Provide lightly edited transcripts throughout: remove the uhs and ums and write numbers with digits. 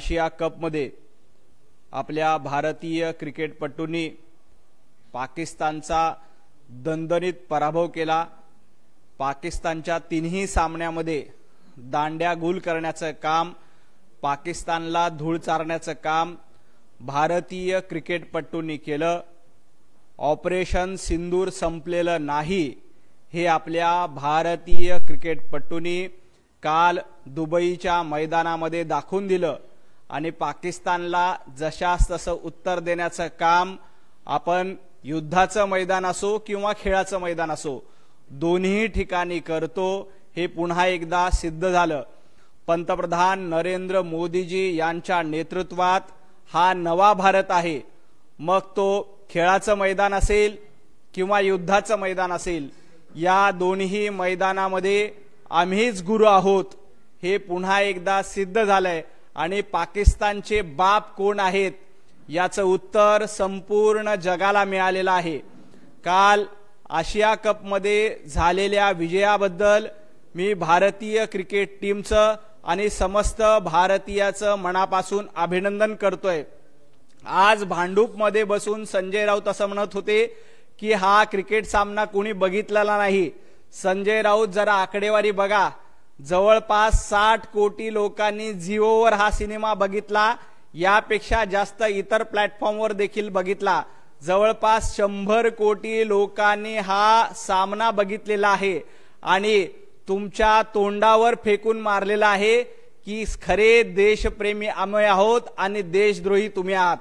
आशिया cup मध्ये आपल्या भारतीय क्रिकेटपटूंनी पाकिस्तानचा दणदणीत पराभव केला। पाकिस्तानच्या तिन्ही सामन्यामध्ये दांड्या गुल करण्याचं काम, पाकिस्तानला धूळ चारण्याचं काम भारतीय क्रिकेटपटूंनी केलं। ऑपरेशन सिंदूर संपलेलं नाही हे आपल्या भारतीय क्रिकेटपटूंनी काल दुबईच्या मैदानामध्ये दाखवून दिलं आणि पाकिस्तानला जशास तसं उत्तर देण्याचं काम आपण युद्धाचं मैदान असो किंवा खेळाचं मैदान असो दोन्ही ठिकाणी करतो हे पुन्हा एकदा सिद्ध झालं। पंतप्रधान नरेंद्र मोदीजी यांच्या नेतृत्वात हा नवा भारत आहे। मग तो खेळाचं मैदान असेल किंवा युद्धाचं मैदान असेल, या दोन्ही मैदानामध्ये आम्हीच गुरु आहोत हे पुन्हा एकदा सिद्ध झालंय आणि पाकिस्तानचे बाप कोण आहेत याचं उत्तर संपूर्ण जगाला मिळालेलं आहे। काल आशिया कप मध्ये झालेल्या विजयाबद्दल मी भारतीय क्रिकेट टीमचं आणि समस्त भारतीयाचं मनापासून अभिनंदन करतोय। आज भांडूपमध्ये बसून संजय राऊत असं म्हणत होते की हा क्रिकेट सामना कोणी बघितलेला नाही। संजय राऊत जरा आकडेवारी बघा, जवळपास 60 कोटी लोकांनी जिओवर हा सिनेमा बघितला, यापेक्षा जास्त इतर प्लॅटफॉर्मवर देखील बघितला। जवळपास 100 कोटी लोकांनी हा सामना बघितलेला आहे आणि तुमच्या तोंडावर फेकून मारलेला आहे की खरे देशप्रेमी आम्ही आहोत आणि देशद्रोही तुम्ही आहात।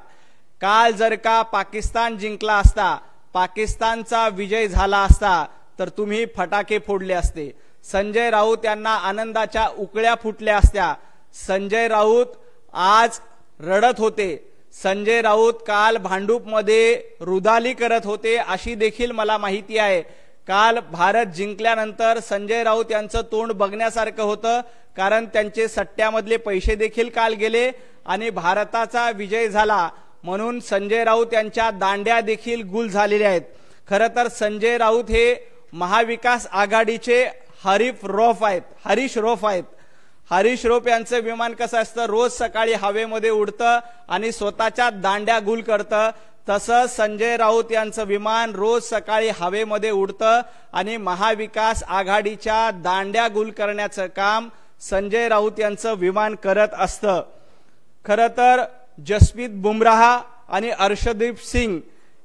काल जर का पाकिस्तान जिंकला असता, पाकिस्तानचा विजय झाला असता तर तुम्ही फटाके फोडले असते, संजय राऊत यांना आनंदाच्या उकळ्या फुटल्या असत्या। संजय राऊत आज रडत होते, संजय राऊत काल भांडूपमध्ये रुदाली करत होते अशी देखील मला माहिती आहे। काल भारत जिंकल्यानंतर संजय राऊत यांचं तोंड बघण्यासारखं होतं, कारण त्यांचे सट्ट्यामधले पैसे देखील काल गेले आणि भारताचा विजय झाला म्हणून संजय राऊत यांच्या दांड्या देखील गुल झालेल्या आहेत। खरं तर संजय राऊत हे महाविकास आघाडीचे हरीश रौफ आहेत। हरीश रौफ यांचं विमान कसं असतं, रोज सकाळी हवेमध्ये उडतं आणि स्वतःच्या दांड्या गुल करतं, तसं संजय राऊत यांचं विमान रोज सकाळी हवेमध्ये उडतं आणि महाविकास आघाडीच्या दांड्या गुल करण्याचं काम संजय राऊत यांचं विमान करत असतं। खरं तर जसप्रीत बुमराह आणि अर्शदीप सिंग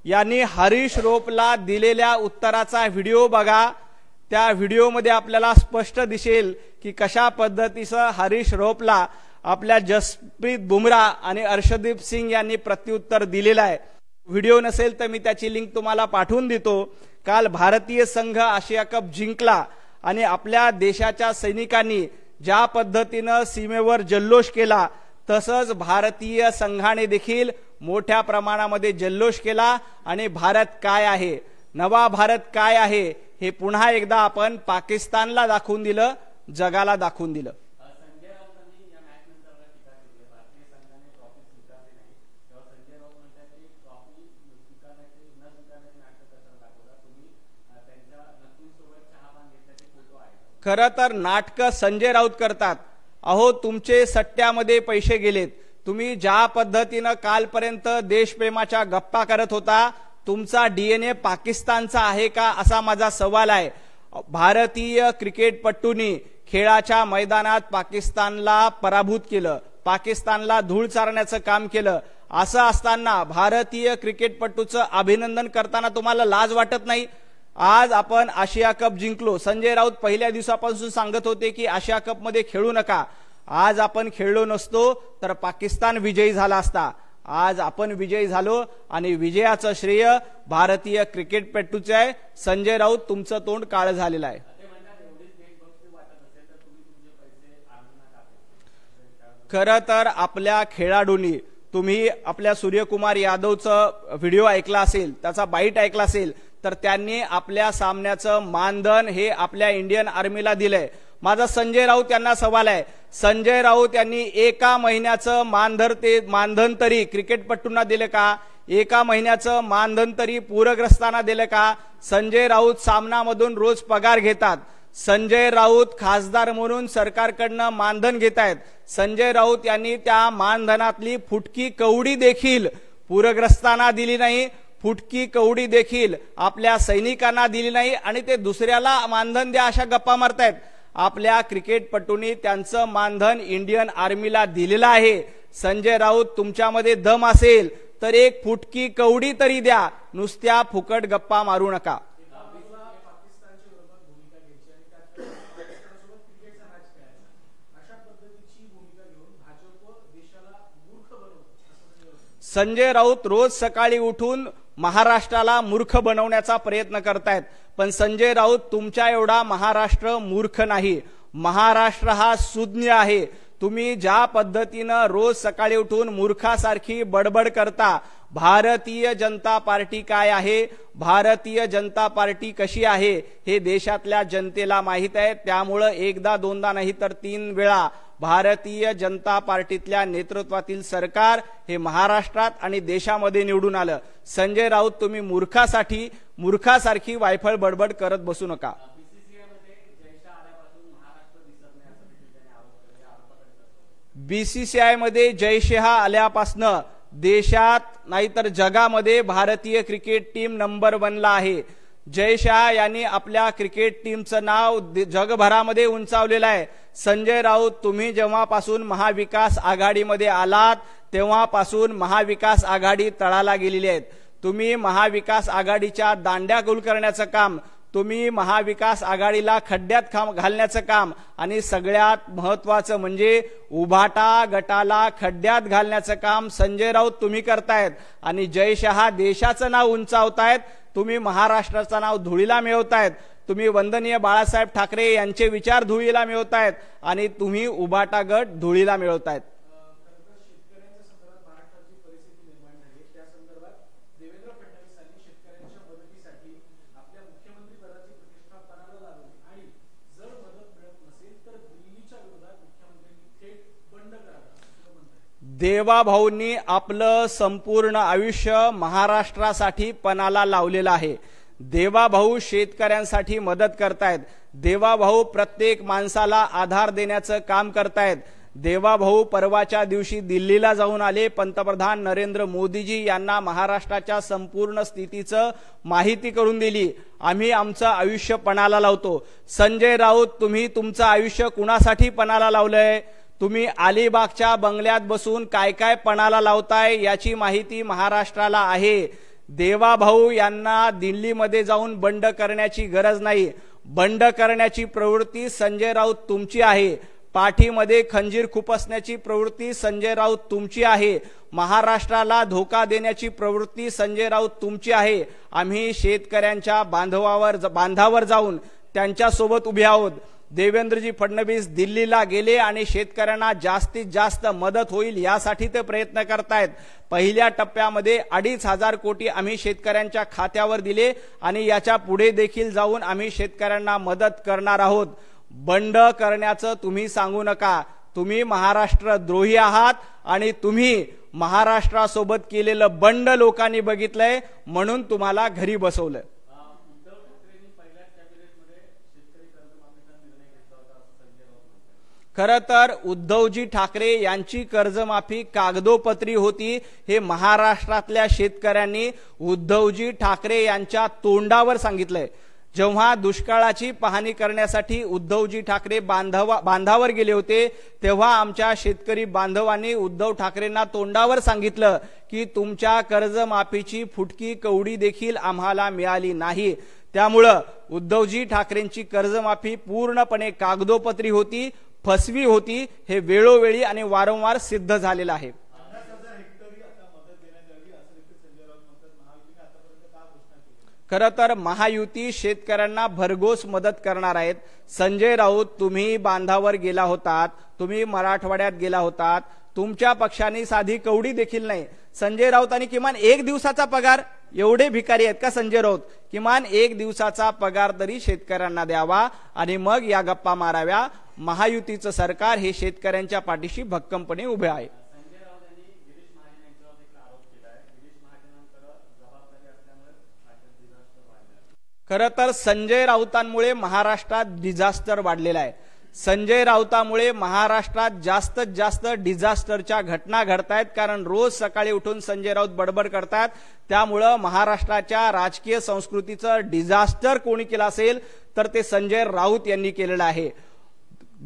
यांनी हरीश रौफला दिलेल्या उत्तराचा व्हिडिओ बघा। त्या व्हिडिओमध्ये आपल्याला स्पष्ट दिसेल की कशा पद्धतीचं हरीश रौफला आपल्या जसप्रीत बुमराह आणि अर्शदीप सिंग यांनी प्रत्युत्तर दिलेलं आहे। व्हिडिओ नसेल तर मी त्याची लिंक तुम्हाला पाठवून देतो। काल भारतीय संघ आशिया कप जिंकला आणि आपल्या देशाच्या सैनिकांनी ज्या पद्धतीनं सीमेवर जल्लोष केला तसंच भारतीय संघाने देखील मोठ्या प्रमाणामध्ये जल्लोष केला आणि भारत काय आहे, नवा भारत काय आहे हे पुन्हा एकदा आपण पाकिस्तानला दाखवून दिलं, जगाला दाखवून दिलं। खरं तर नाटकं संजय राऊत करतात। अहो, तुमचे सट्ट्यामध्ये पैसे गेलेत, तुम्ही ज्या पद्धतीनं कालपर्यंत देशप्रेमाच्या गप्पा करत होता, तुमचा डीएनए पाकिस्तानचा आहे का असा माझा सवाल आहे। भारतीय क्रिकेटपटूंनी खेळाच्या मैदानात पाकिस्तानला पराभूत केलं, पाकिस्तानला धूळ चारण्याचं काम केलं। असं असताना भारतीय क्रिकेटपटूचं अभिनंदन करताना तुम्हाला लाज वाटत नाही? आज आपण आशिया कप जिंकलो, संजय राऊत पहिल्या दिवसापासून सांगत होते की आशिया कप मध्ये खेळू नका। आज आपण खेळलो नसतो तर पाकिस्तान विजयी झाला असता। आज आपण विजयी झालो आणि विजयाचं श्रेय भारतीय क्रिकेटपटूचे आहे। संजय राऊत, तुमचं तोंड काळं झालेलं आहे। खरं तर आपल्या खेळाडूंनी, तुम्ही आपल्या सूर्यकुमार यादवचं व्हिडिओ ऐकला असेल, त्याचा बाईट ऐकला असेल, तर त्यांनी आपल्या सामन्याचं मानधन हे आपल्या इंडियन आर्मीला दिलंय। माझा संजय राऊत यांना सवाल आहे, संजय राऊत यांनी एका महिन्याचं मानधन तरी क्रिकेटपटूंना दिले का? एका महिन्याचं मानधन तरी पूरग्रस्तांना दिले का? संजय राऊत सामनामधून रोज पगार घेतात, संजय राऊत खासदार म्हणून सरकारकडनं मानधन घेत आहेत. संजय राऊत यांनी त्या मानधनातली फुटकी कवडी देखील पूरग्रस्तांना दिली नाही, फुटकी कवडी देखील आपल्या सैनिकांना दिली नाही आणि ते दुसऱ्याला मानधन द्या अशा गप्पा मारतायत. आपल्या क्रिकेटपटूंनी त्यांचं मानधन इंडियन आर्मीला दिलेलं आहे. संजय राऊत, तुमच्यामध्ये दम असेल तर एक फुटकी कवडी तरी द्या, नुसत्या फुकट गप्पा मारू नका. संजय राऊत रोज सकाळी उठून महाराष्ट्राला मूर्ख बनवण्याचा प्रयत्न करतायत, पण संजय राऊत तुमच्या एवढा महाराष्ट्र मूर्ख नाही. महाराष्ट्र हा सुज्ञ आहे. तुम्ही ज्या पद्धतीनं रोज सकाळी उठून मूर्खासारखी बडबड करता, भारतीय जनता पार्टी काय आहे, भारतीय जनता पार्टी कशी आहे हे देशातल्या जनतेला माहित आहे. त्यामुळं एकदा दोनदा नाही तर 3 वेळा भारतीय जनता पार्टीतल्या नेतृत्वातील सरकार हे महाराष्ट्रात आणि देशामध्ये निवडून आलं. संजय राऊत, तुम्ही मूर्खासारखी वायफळ बडबड करत बसू नका. बीसीसीआय मध्ये जयशहा आल्यापासनं देशात नाहीतर जगामध्ये भारतीय क्रिकेट टीम नंबर 1 ला आहे. जयशहा यांनी आपल्या क्रिकेट टीमचं नाव जगभरामध्ये उंचावलेलं आहे. संजय राऊत, तुम्ही जेव्हापासून महाविकास आघाडीमध्ये आलात तेव्हापासून महाविकास आघाडी तळाला गेलेली आहे. तुम्ही महाविकास आघाडीच्या दांड्या गुल करण्याचं काम, तुम्ही महाविकास आघाडीला खड्ड्यात घालण्याचं काम आणि सगळ्यात महत्वाचं म्हणजे उभाटा गटाला खड्ड्यात घालण्याचं काम संजय राऊत तुम्ही करतायत. आणि जयशहा देशाचं नाव उंचावतायत, तुम्ही महाराष्ट्राचं नाव धुळीला मिळवतायत. तुम्ही वंदनीय बाळासाहेब ठाकरे यांचे विचार धुळीला मिळवतायत आणि तुम्ही उभाटा गट धुळीला मिळवतायत. देवाभाऊंनी आपलं संपूर्ण आयुष्य महाराष्ट्रासाठी पणाला लावलेलं आहे. देवाभाऊ शेतकऱ्यांसाठी मदत करतायत. देवाभाऊ प्रत्येक माणसाला आधार देण्याचं काम करतायत. देवाभाऊ परवाच्या दिवशी दिल्लीला जाऊन आले. पंतप्रधान नरेंद्र मोदीजी यांना महाराष्ट्राच्या संपूर्ण स्थितीचं माहिती करून दिली. आम्ही आमचं आयुष्य पणाला लावतो. संजय राऊत, तुम्ही तुमचं आयुष्य कुणासाठी पणाला लावलंय? तुम्ही अलिबागच्या बंगल्यात बसून काय काय पणाला लावताय याची माहिती महाराष्ट्राला आहे. देवाभाऊ यांना दिल्लीमध्ये जाऊन बंड करण्याची गरज नाही. बंड करण्याची प्रवृत्ती संजय राऊत तुमची आहे. पाठीमध्ये खंजीर खुपसण्याची प्रवृत्ती संजय राऊत तुमची आहे. महाराष्ट्राला धोका देण्याची प्रवृत्ती संजय राऊत तुमची आहे. आम्ही शेतकऱ्यांच्या बांधावर जाऊन त्यांच्यासोबत उभे आहोत. देवेंद्रजी फडणवीस दिल्लीला गेले आणि शेतकऱ्यांना जास्तीत जास्त मदत होईल यासाठी ते प्रयत्न करतायत. पहिल्या टप्प्यामध्ये 2,500 कोटी आम्ही शेतकऱ्यांच्या खात्यावर दिले आणि याच्या पुढे देखील जाऊन आम्ही शेतकऱ्यांना मदत करणार आहोत. बंड करण्याचं तुम्ही सांगू नका. तुम्ही महाराष्ट्र द्रोही आहात आणि तुम्ही महाराष्ट्रासोबत केलेलं बंड लोकांनी बघितलंय म्हणून तुम्हाला घरी बसवलं. खरं तर उद्धवजी ठाकरे यांची कर्जमाफी कागदोपत्री होती हे महाराष्ट्रातल्या शेतकऱ्यांनी उद्धवजी ठाकरे यांच्या तोंडावर सांगितलंय. जेव्हा दुष्काळाची पाहणी करण्यासाठी उद्धवजी ठाकरे बांधावर गेले होते तेव्हा आमच्या शेतकरी बांधवांनी उद्धव ठाकरेंना तोंडावर सांगितलं की तुमच्या कर्जमाफीची फुटकी कवडी देखील आम्हाला मिळाली नाही. त्यामुळं उद्धवजी ठाकरेंची कर्जमाफी पूर्णपणे कागदोपत्री होती, फसवी होती. हे वेळोवेळी आणि वारंवार सिद्ध झालेलं आहे. खरं तर महायुती शेतकऱ्यांना भरघोस मदत करणार आहेत. संजय राऊत, तुम्ही बांधावर गेला होतात, तुम्ही मराठवाड्यात गेला होतात, तुमच्या पक्षाने साधी कवडी देखील नाही. संजय राऊतांनी किमान 1 दिवसाचा पगार, एवढे भिकारी आहेत का संजय राऊत? किमान 1 दिवसाचा पगार तरी शेतकऱ्यांना द्यावा आणि मग या गप्पा माराव्या. महायुतीचं सरकार हे शेतकऱ्यांच्या पाठीशी भक्कमपणे उभे आहे. खरं तर संजय राऊतांमुळे महाराष्ट्रात डिझास्टर वाढलेला आहे. संजय राऊतांमुळे महाराष्ट्रात जास्तीत जास्त डिझास्टरच्या घटना घडतायत. कारण रोज सकाळी उठून संजय राऊत बडबड करतात. त्यामुळं महाराष्ट्राच्या राजकीय संस्कृतीचं डिझास्टर कोणी केलं असेल तर ते संजय राऊत यांनी केलेलं आहे.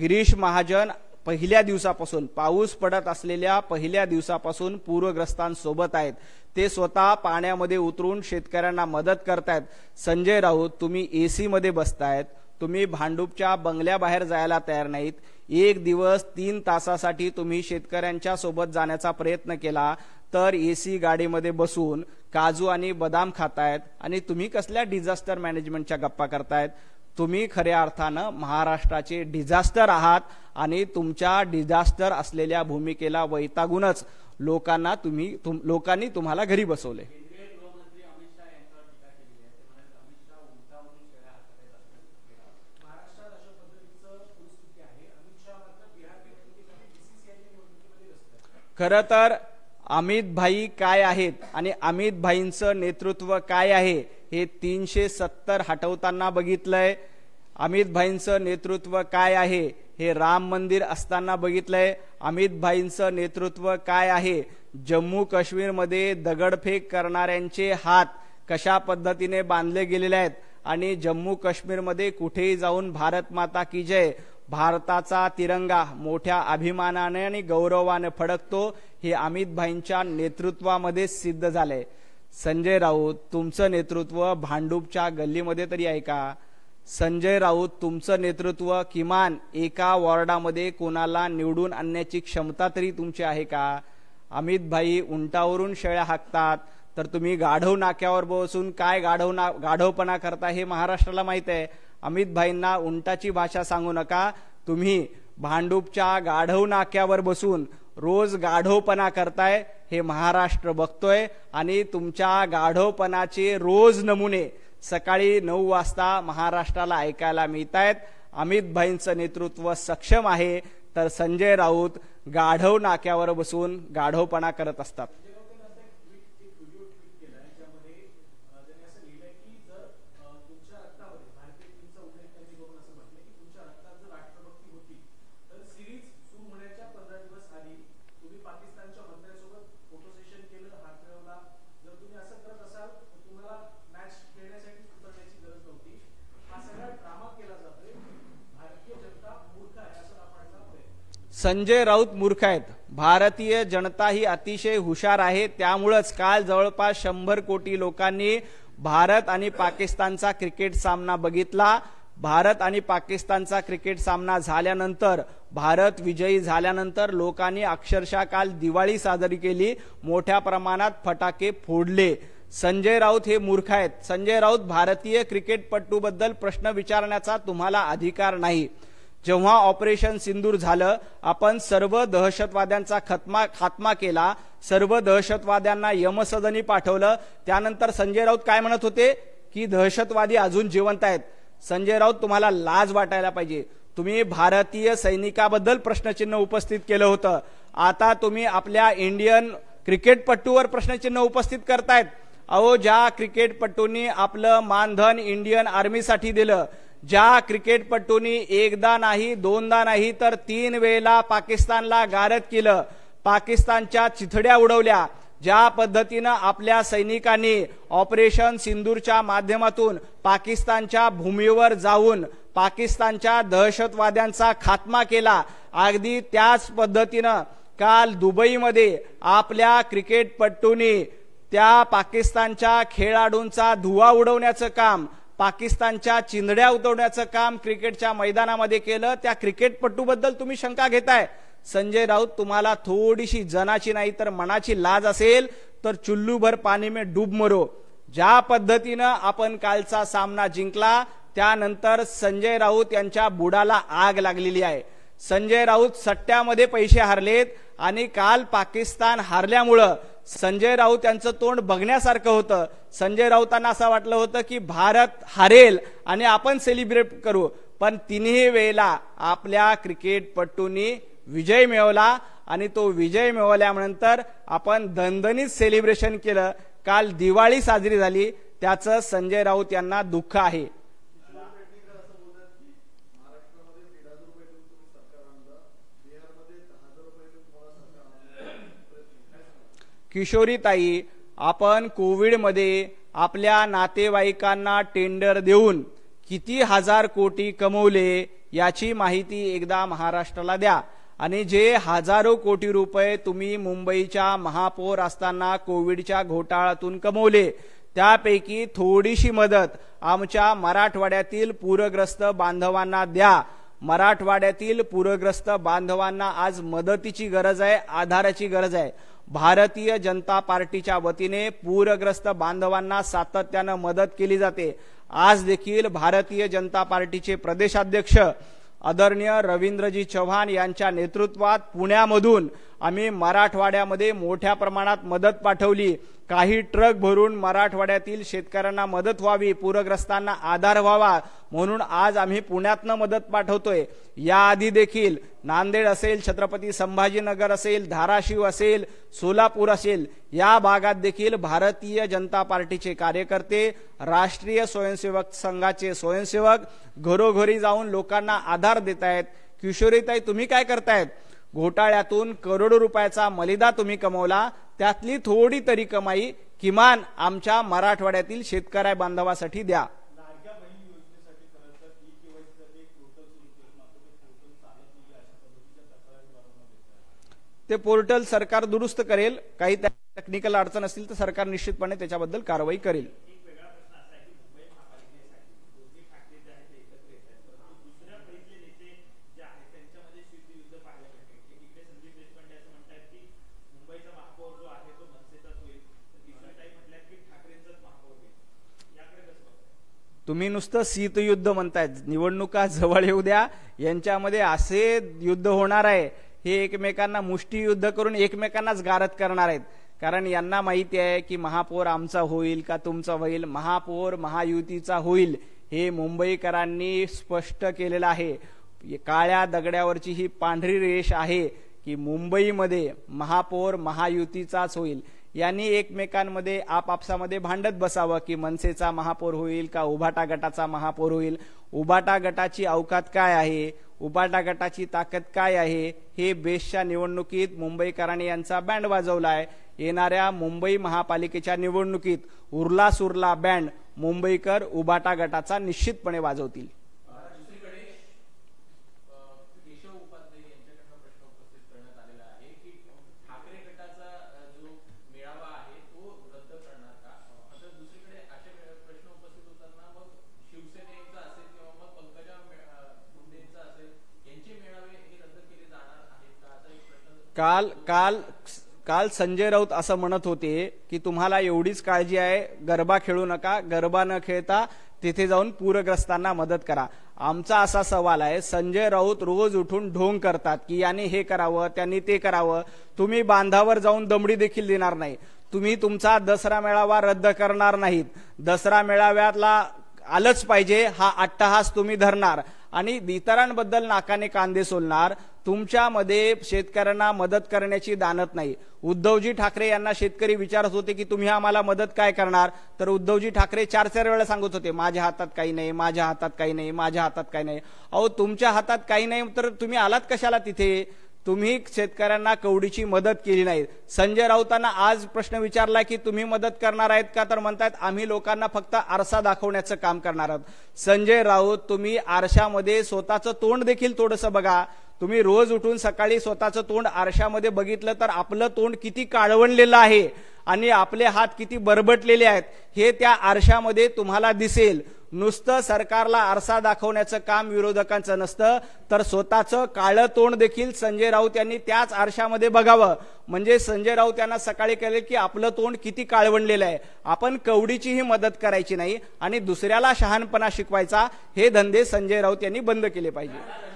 गिरीश महाजन पहिल्या दिवसापासून, पाऊस पडत असलेल्या पहिल्या दिवसापासून पूरग्रस्तांसोबत आहेत. ते स्वतः पाण्यामध्ये उतरून शेतकऱ्यांना मदत करतायत. संजय राऊत, तुम्ही एसी मध्ये बसतायत, तुम्ही भांडूपच्या बंगल्याबाहेर जायला तयार नाहीत. एक दिवस 3 तासासाठी तुम्ही शेतकऱ्यांच्या सोबत जाण्याचा प्रयत्न केला तर एसी गाडीमध्ये बसून काजू आणि बदाम खातायत आणि तुम्ही कसल्या डिझास्टर मॅनेजमेंटच्या गप्पा करतायत. तुम्ही खऱ्या अर्थानं महाराष्ट्राचे डिझास्टर आहात आणि तुमच्या डिझास्टर असलेल्या भूमिकेला वैतागूनच लोकांनी तुम्हाला घरी बसवले. खरं तर अमित भाई काय आहेत आणि अमित भाईंचं नेतृत्व काय आहे हे 370 हटवताना बघितलंय. अमित भाईंचं नेतृत्व काय आहे हे राम मंदिर असताना बघितलंय. अमित भाईंचं नेतृत्व काय आहे जम्मू काश्मीरमध्ये दगडफेक करणाऱ्यांचे हात कशा पद्धतीने बांधले गेलेले आहेत आणि जम्मू काश्मीरमध्ये कुठेही जाऊन भारत माता की जय, भारताचा तिरंगा मोठ्या अभिमानाने आणि गौरवाने फडकतो हे अमित भाईंच्या नेतृत्वामध्ये सिद्ध झालंय. संजय राऊत, तुमचं नेतृत्व भांडूपच्या गल्लीमध्ये तरी आहे का? संजय राऊत, तुमचं नेतृत्व किमान एका वॉर्डामध्ये कोणाला निवडून आणण्याची क्षमता तरी तुमची आहे का? अमित भाई उंटावरून शेळ्या हाकतात तर तुम्ही गाढव नाक्यावर बसून काय गाढवपणा करता हे महाराष्ट्राला माहित आहे. अमित भाईंना उंटाची भाषा सांगू नका. तुम्ही भांडूपच्या गाढव नाक्यावर बसून रोज गाढवपणा करताय हे महाराष्ट्र बघतोय आणि तुमच्या गाढवपणाचे रोज नमुने सकाळी 9 वाजता महाराष्ट्राला ऐकायला मिळतायत. अमित भाईंचं नेतृत्व सक्षम आहे तर संजय राऊत गाढव नाक्यावर बसून गाढवपणा करत असतात. संजय राऊत मूर्ख आहेत. भारतीय जनता ही अतिशय हुशार आहे. त्यामुळेच काल जवळपास 100 कोटी लोकांनी भारत आणि पाकिस्तानचा क्रिकेट सामना बघितला. भारत आणि पाकिस्तानचा क्रिकेट सामना झाल्यानंतर, भारत विजयी झाल्यानंतर लोकांनी अक्षरशः काल दिवाळी साजरी केली, मोठ्या प्रमाणात फटाके फोडले. संजय राऊत हे मूर्ख आहेत. संजय राऊत, भारतीय क्रिकेटपटूबद्दल प्रश्न विचारण्याचा तुम्हाला अधिकार नाही. जेव्हा ऑपरेशन सिंदूर झालं, आपण सर्व दहशतवाद्यांचा खात्मा केला, सर्व दहशतवाद्यांना यमसदनी पाठवलं. त्यानंतर संजय राऊत काय म्हणत होते की दहशतवादी अजून जिवंत आहेत. संजय राऊत, तुम्हाला लाज वाटायला पाहिजे. तुम्ही भारतीय सैनिकाबद्दल प्रश्नचिन्ह उपस्थित केलं होतं, आता तुम्ही आपल्या इंडियन क्रिकेटपटूवर प्रश्नचिन्ह उपस्थित करतायत. अहो, ज्या क्रिकेटपटूंनी आपलं मानधन इंडियन आर्मीसाठी दिलं, ज्या क्रिकेटपटूंनी एकदा नाही, दोनदा नाही तर 3 वेळेला पाकिस्तानला गारद केलं, पाकिस्तानच्या चिथड्या उडवल्या, ज्या पद्धतीनं आपल्या सैनिकांनी ऑपरेशन सिंदूरच्या माध्यमातून पाकिस्तानच्या भूमीवर जाऊन पाकिस्तानच्या दहशतवाद्यांचा खात्मा केला, अगदी त्याच पद्धतीनं काल दुबईमध्ये आपल्या क्रिकेटपटूंनी त्या पाकिस्तानच्या खेळाडूंचा धुवा उडवण्याचं काम, पाकिस्तानच्या चिंधड्या उतरवण्याचं काम क्रिकेटच्या मैदानामध्ये केलं. त्या क्रिकेटपटूबद्दल तुम्ही शंका घेताय. संजय राऊत, तुम्हाला थोडीशी जनाची नाही तर मनाची लाज असेल तर चुल्लूभर पाणी में डूब मरो. ज्या पद्धतीनं आपण कालचा सामना जिंकला, त्यानंतर संजय राऊत यांच्या बुडाला आग लागलेली आहे. संजय राऊत सट्ट्यामध्ये पैसे हारलेत आणि काल पाकिस्तान हारल्यामुळं संजय राऊत यांचं तोंड बघण्यासारखं होतं. संजय राऊतांना असं वाटलं होतं की भारत हारेल आणि आपण सेलिब्रेट करू, पण 3ही वेळेला आपल्या क्रिकेटपटूंनी विजय मिळवला आणि तो विजय मिळवल्यानंतर आपण दणदणीत सेलिब्रेशन केलं. काल दिवाळी साजरी झाली. त्याचं संजय राऊत यांना दुःख आहे। किशोरीताई, आपण कोविडमध्ये आपल्या नातेवाईकांना टेंडर देऊन किती हजार कोटी कमवले याची माहिती एकदा महाराष्ट्राला द्या। आणि जे हजारो कोटी रुपये तुम्ही मुंबईच्या महापौर असताना कोविडच्या घोटाळ्यातून कमवले त्यापैकी थोडीशी मदत आमच्या मराठवाड्यातील पूरग्रस्त बांधवांना द्या। मराठवाड्यातील पूरग्रस्त बांधवांना आज मदतीची गरज आहे, आधाराची गरज आहे। भारतीय जनता पार्टीच्या वतीने पूरग्रस्त बांधवांना सातत्याने मदत केली जाते। आज देखील भारतीय जनता पार्टीचे प्रदेशाध्यक्ष आदरणीय रवींद्रजी चव्हाण यांच्या नेतृत्वात पुण्यामधून आम्ही मराठवाड्यामध्ये मोठ्या प्रमाणात मदत पाठवली। काही ट्रक भरून मराठवाड्यातील शेतकऱ्यांना मदत व्हावी, पूरग्रस्तांना आधार व्हावा म्हणून आज आम्ही पुण्यातनं मदत पाठवतोय। याआधी देखील नांदेड असेल, छत्रपती संभाजीनगर असेल, धाराशिव असेल, सोलापूर असेल, या भागात देखील भारतीय जनता पार्टीचे कार्यकर्ते, राष्ट्रीय स्वयंसेवक संघाचे स्वयंसेवक घरोघरी जाऊन लोकांना आधार देत आहेत। किशोरीताई, तुम्ही काय करतायत? घोटाळ्यातून करोडो रुपयाचा मलिदा तुम्ही कमवला, त्यातली थोडी तरी कमाई किमान आमच्या मराठवाड्यातील शेतकरी बांधवासाठी द्या। ते पोर्टल सरकार दुरुस्त करेल, काही टेक्निकल अडचण असतील तर सरकार निश्चितपणे त्याच्याबद्दल कारवाई करेल। तुम्ही नुसतं शीतयुद्ध म्हणताय, निवडणुका जवळ येऊ द्या, यांच्यामध्ये असे युद्ध होणार आहे, हे एकमेकांना मुष्टियुद्ध करून एकमेकांनाच गारद करणार आहेत। कारण यांना माहिती आहे की महापौर आमचा होईल का तुमचा होईल, महापौर महायुतीचा होईल हे मुंबईकरांनी स्पष्ट केलेलं आहे। काळ्या दगड्यावरची ही पांढरी रेष आहे की मुंबईमध्ये महापौर महायुतीचाच होईल। यांनी एकमेकांमध्ये आपापसामध्ये भांडत बसावं की मनसेचा महापौर होईल का उभाटा गटाचा महापौर होईल, उभाटा गटाची अवकात काय आहे, उभाटा गटाची ताकद काय आहे, हे बेस्टच्या निवडणुकीत मुंबईकरांनी यांचा बँड वाजवलाय। येणाऱ्या मुंबई महापालिकेच्या निवडणुकीत उरला सुरला बँड मुंबईकर उभाटा गटाचा निश्चितपणे वाजवतील। काल संजय राऊत असं म्हणत होते की तुम्हाला एवढीच काळजी आहे, गरबा खेळू नका, गरबा न खेळता तिथे जाऊन पूरग्रस्तांना मदत करा। आमचा असा सवाल आहे, संजय राऊत रोज उठून ढोंग करतात की यांनी हे करावं त्यांनी ते करावं, तुम्ही बांधावर जाऊन दमडी देखील देणार नाही, तुम्ही तुमचा दसरा मेळावा रद्द करणार नाहीत, दसरा मेळाव्याला आलंच पाहिजे हा अट्टहास तुम्ही धरणार आणि इतरांबद्दल नाकाने कांदे सोलणार। तुमच्यामध्ये शेतकऱ्यांना मदत करण्याची दानत नाही। उद्धवजी ठाकरे यांना शेतकरी विचारत होते की तुम्ही आम्हाला मदत काय करणार, तर उद्धवजी ठाकरे 4 वेळा सांगत होते माझ्या हातात काही नाही, माझ्या हातात काही नाही, माझ्या हातात काही नाही। अहो, तुमच्या हातात काही नाही तर तुम्ही आलात कशाला तिथे? तुम्ही शेतकऱ्यांना कवडीची मदत केली नाही। संजय राऊतांना आज प्रश्न विचारला की तुम्ही मदत करणार आहेत का, तर म्हणतात आम्ही लोकांना फक्त आरसा दाखवण्याचं काम करणार आहोत। संजय राऊत, तुम्ही आरशामध्ये स्वतःचं तोंड देखील थोडंसं बघा। तुम्ही रोज उठून सकाळी स्वतःचं तोंड आरशामध्ये बघितलं तर आपलं तोंड किती काळवंडलेलं आहे आणि आपले हात किती बरबटलेले आहेत हे त्या आरशामध्ये तुम्हाला दिसेल। नुसतं सरकारला आरसा दाखवण्याचं काम विरोधकांचं नसतं, तर स्वतःचं काळं तोंड देखील संजय राऊत यांनी त्याच आरशामध्ये बघावं। म्हणजे संजय राऊत यांना सकाळी कळेल की आपलं तोंड किती काळवंडलेलं आहे। आपण कवडीचीही मदत करायची नाही आणि दुसऱ्याला शहाणपणा शिकवायचा, हे धंदे संजय राऊत यांनी बंद केले पाहिजे।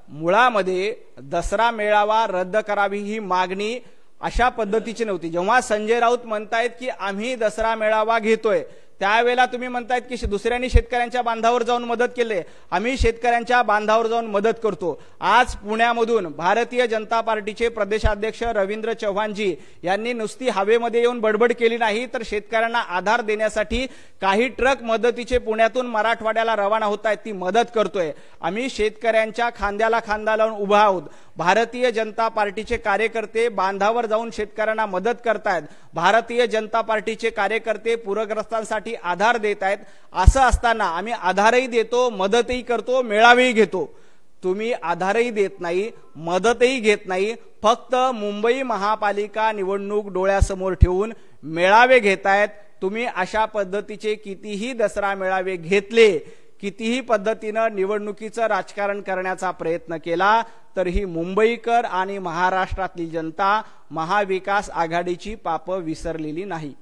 मुळामध्ये दसरा मेळावा रद्द करावी ही मागणी अशा पद्धतीची नव्हती। जेव्हा संजय राऊत म्हणतायत की आम्ही दसरा मेळावा घेतोय, त्यावेळेला तुम्ही म्हणतायत की दुसऱ्यांनी शेतकऱ्यांच्या बांधावर जाऊन मदत केली. आम्ही शेतकऱ्यांच्या बांधावर जाऊन मदत करतो. आज पुण्यामधून भारतीय जनता पार्टीचे प्रदेशाध्यक्ष रवींद्र चव्हाणजी यांनी नुसती हवेमध्ये येऊन बडबड केली नाही, तर शेतकऱ्यांना आधार देण्यासाठी काही ट्रक मदतीचे पुण्यातून मराठवाड्याला रवाना होत आहेत, ती मदत करतोय. आम्ही शेतकऱ्यांच्या खांद्याला खांदा लावून उभा आहोत. भारतीय जनता पार्टीचे कार्यकर्ते बांधावर जाऊन शेतकऱ्यांना मदत करतायत. भारतीय जनता पार्टीचे कार्यकर्ते पूरग्रस्तांसाठी आधार देत आहेत. असं असताना आम्ही आधारही देतो, मदतही करतो, मेळावेही घेतो. तुम्ही आधारही देत नाही, मदतही घेत नाही, फक्त मुंबई महापालिका निवडणूक डोळ्यासमोर ठेवून मेळावे घेतायत. तुम्ही अशा पद्धतीचे कितीही दसरा मेळावे घेतले, कितीही पद्धतीनं निवडणुकीचं राजकारण करण्याचा प्रयत्न केला, तर ही मुंबईकर आणि महाराष्ट्रातली जनता महाविकास आघाडीची पाप विसरलेली नाही.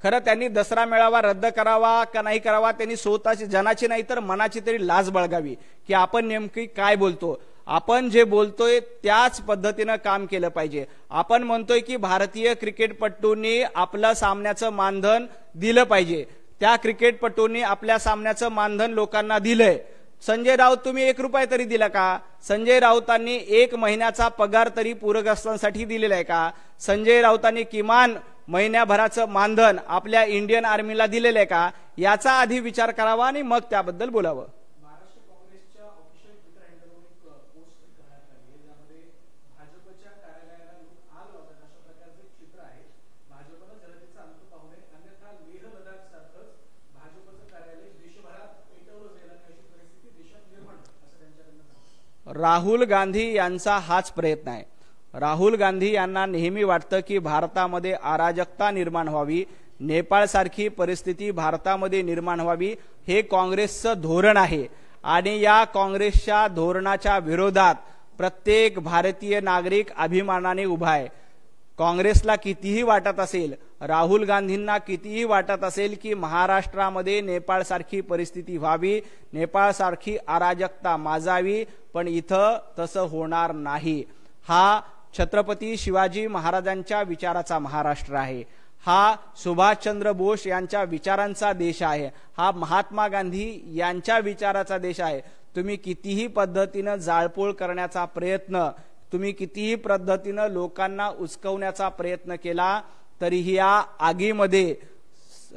खरं त्यांनी दसरा मेळावा रद्द करावा का नाही करावा, त्यांनी स्वतःची जनाची नाही तर मनाची तरी लाज बाळगावी की आपण नेमकी काय बोलतो. आपण जे बोलतोय त्याच पद्धतीनं काम केलं पाहिजे. आपण म्हणतोय की भारतीय क्रिकेटपटूंनी आपलं सामन्याचं मानधन दिलं पाहिजे. त्या क्रिकेटपटूंनी आपल्या सामन्याचं मानधन लोकांना दिलंय. संजय राऊत तुम्ही 1 रुपया तरी दिला का? संजय राऊतांनी 1 महिन्याचा पगार तरी पूरग्रस्तांसाठी दिलेला आहे का? संजय राऊतांनी किमान महिन्याभराचं मानधन आपल्या इंडियन आर्मीला दिलेलं आहे का? याचा आधी विचार करावा आणि मग त्याबद्दल बोलावं. राहुल गांधी यांचा हाच प्रयत्न आहे. राहुल गांधी यांना नेहमी वाटतं की भारतामध्ये अराजकता निर्माण व्हावी, नेपाळ सारखी परिस्थिती भारतामध्ये निर्माण व्हावी, हे काँग्रेसचं धोरण आहे. आणि या काँग्रेसच्या धोरणाच्या विरोधात प्रत्येक भारतीय नागरिक अभिमानाने उभा आहे. काँग्रेसला कितीही वाटत असेल, राहुल गांधींना कितीही वाटत असेल की महाराष्ट्रामध्ये नेपाळ सारखी परिस्थिती व्हावी, नेपाळ सारखी अराजकता माजावी, पण इथं तसं होणार नाही. हा छत्रपती शिवाजी महाराजांच्या विचाराचा महाराष्ट्र आहे. हा सुभाषचंद्र बोस यांच्या विचारांचा देश आहे. हा महात्मा गांधी यांच्या विचाराचा देश आहे. तुम्ही कितीही पद्धतीनं जाळपोळ करण्याचा प्रयत्न, तुम्ही कितीही पद्धतीनं लोकांना उचकवण्याचा प्रयत्न केला, तरीही या आगीमध्ये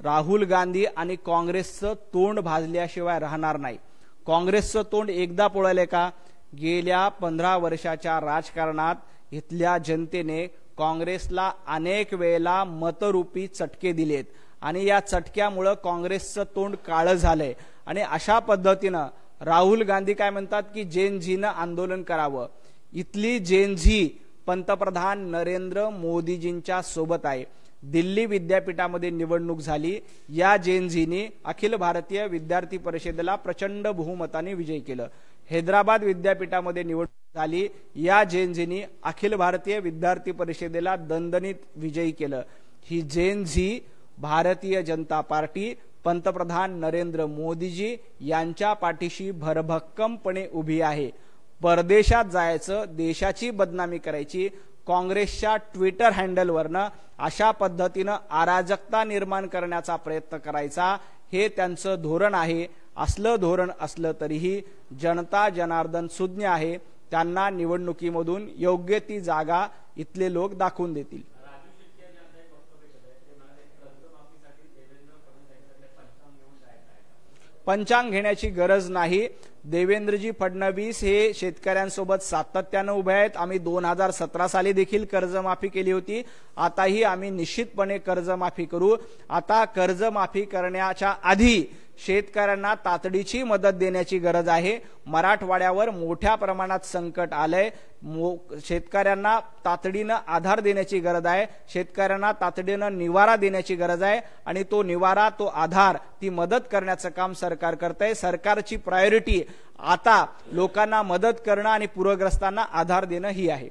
राहुल गांधी आणि काँग्रेसचं तोंड भाजल्याशिवाय राहणार नाही. काँग्रेसचं तोंड एकदा पोळले का? गेल्या 15 वर्षाच्या राजकारणात इथल्या जनतेने काँग्रेसला अनेक वेळेला मतरूपी चटके दिलेत आणि या चटक्यामुळे काँग्रेसचं तोंड काळं झालंय. आणि अशा पद्धतीनं राहुल गांधी काय म्हणतात की जेन झीनं आंदोलन करावं. इथली जेन झी पंतप्रधान नरेंद्र मोदीजींच्या सोबत आहे. दिल्ली विद्यापीठामध्ये निवडणूक झाली. या जेन झीने अखिल भारतीय विद्यार्थी परिषदेला प्रचंड बहुमताने विजय केलं. हैदराबाद विद्यापीठामध्ये निवडणूक झाली. या जेन झीने अखिल भारतीय विद्यार्थी परिषदेला दणदणीत विजयी केलं. ही जेन झी भारतीय जनता पार्टी, पंतप्रधान नरेंद्र मोदीजी यांच्या पाठीशी भरभक्कमपणे उभी आहे. परदेशात जायचं, देशाची बदनामी करायची, काँग्रेसच्या ट्विटर हँडलवरनं अशा पद्धतीनं अराजकता निर्माण करण्याचा प्रयत्न करायचा, हे त्यांचं धोरण आहे. असलं धोरण असलं तरीही जनता जनार्दन सुज्ञ आहे. त्यांना निवडणुकीमधून योग्य ती जागा इथले लोक दाखवून देतील. पंचांग घेण्याची गरज नाही. देवेंद्रजी फडणवीस हे शेतकऱ्यांसोबत सातत्यानं उभे आहेत. आम्ही 2017 साली देखील कर्जमाफी केली होती. आताही आम्ही निश्चितपणे कर्जमाफी करू. आता कर्जमाफी करण्याच्या आधी शेतकऱ्यांना तातडीची मदत देण्याची गरज आहे. मराठवाड्यावर मोठ्या प्रमाणात संकट आलंय. शेतकऱ्यांना तातडीनं आधार देण्याची गरज आहे. शेतकऱ्यांना तातडीनं निवारा देण्याची गरज आहे. आणि तो निवारा, तो आधार, ती मदत करण्याचं काम सरकार करतंय. सरकारची प्रायोरिटी आता लोकांना मदत करणं आणि पूरग्रस्तांना आधार देणं ही आहे.